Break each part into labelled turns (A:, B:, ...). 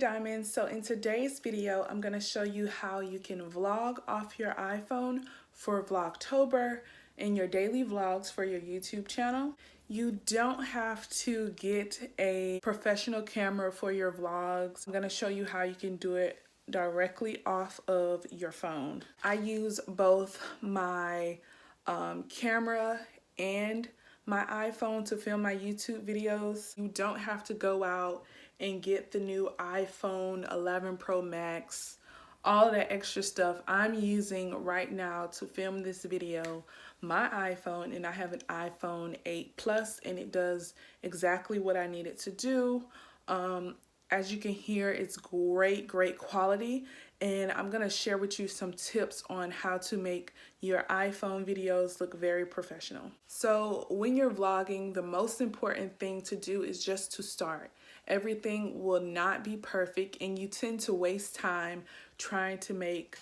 A: Diamonds. So in today's video, I'm going to show you how you can vlog off your iPhone for Vlogtober and your daily vlogs for your YouTube channel. You don't have to get a professional camera for your vlogs. I'm going to show you how you can do it directly off of your phone. I use both my camera and my iPhone to film my YouTube videos. You don't have to go out and get the new iPhone 11 Pro Max, all that extra stuff. I'm using right now to film this video my iPhone, and I have an iPhone 8 Plus, and it does exactly what I need it to do. As you can hear, it's great quality, and I'm gonna share with you some tips on how to make your iPhone videos look very professional. So when you're vlogging, the most important thing to do is just to start. Everything will not be perfect, and you tend to waste time trying to make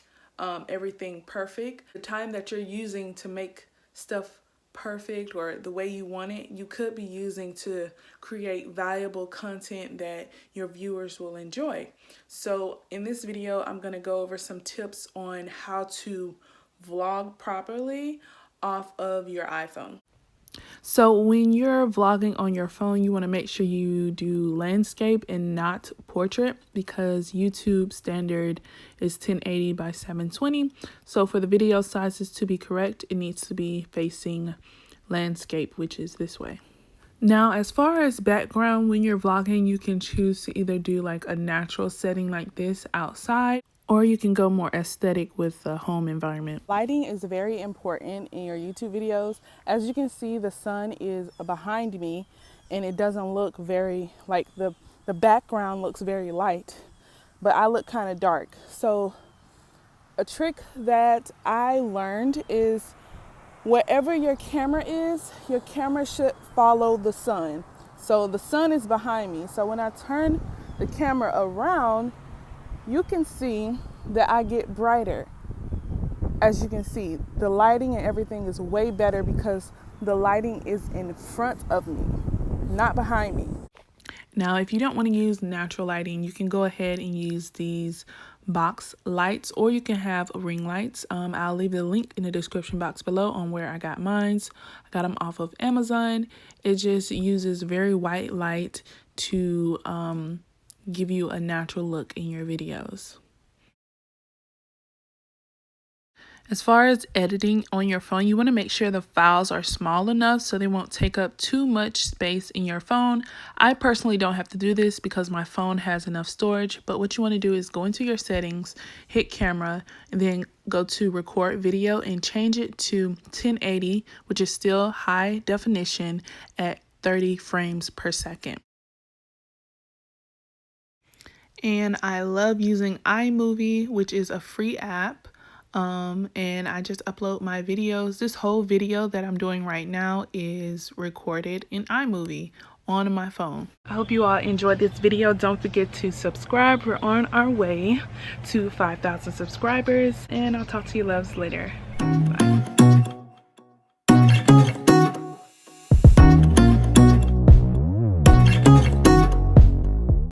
A: everything perfect. The time that you're using to make stuff perfect or the way you want it, you could be using to create valuable content that your viewers will enjoy. So in this video, I'm going to go over some tips on how to vlog properly off of your iPhone. So when you're vlogging on your phone, you want to make sure you do landscape and not portrait, because YouTube standard is 1080 by 720. So for the video sizes to be correct, it needs to be facing landscape, which is this way. Now, as far as background, when you're vlogging, you can choose to either do like a natural setting like this outside, or you can go more aesthetic with the home environment. Lighting is very important in your YouTube videos. As you can see, the sun is behind me, and it doesn't look very, like the background looks very light, but I look kind of dark. So a trick that I learned is wherever your camera is, your camera should follow the sun. So the sun is behind me. So when I turn the camera around, you can see that I get brighter. As you can see, the lighting and everything is way better because the lighting is in front of me, not behind me. Now, if you don't want to use natural lighting, you can go ahead and use these box lights, or you can have ring lights. I'll leave the link in the description box below on where I got mine. I got them off of Amazon. It just uses very white light to give you a natural look in your videos. As far as editing on your phone, you want to make sure the files are small enough so they won't take up too much space in your phone. I personally don't have to do this because my phone has enough storage, but what you want to do is go into your settings, hit camera, and then go to record video and change it to 1080, which is still high definition at 30 frames per second. And I love using iMovie, which is a free app. And I just upload my videos. This whole video that I'm doing right now is recorded in iMovie on my phone. I hope you all enjoyed this video. Don't forget to subscribe. We're on our way to 5,000 subscribers, and I'll talk to you loves later.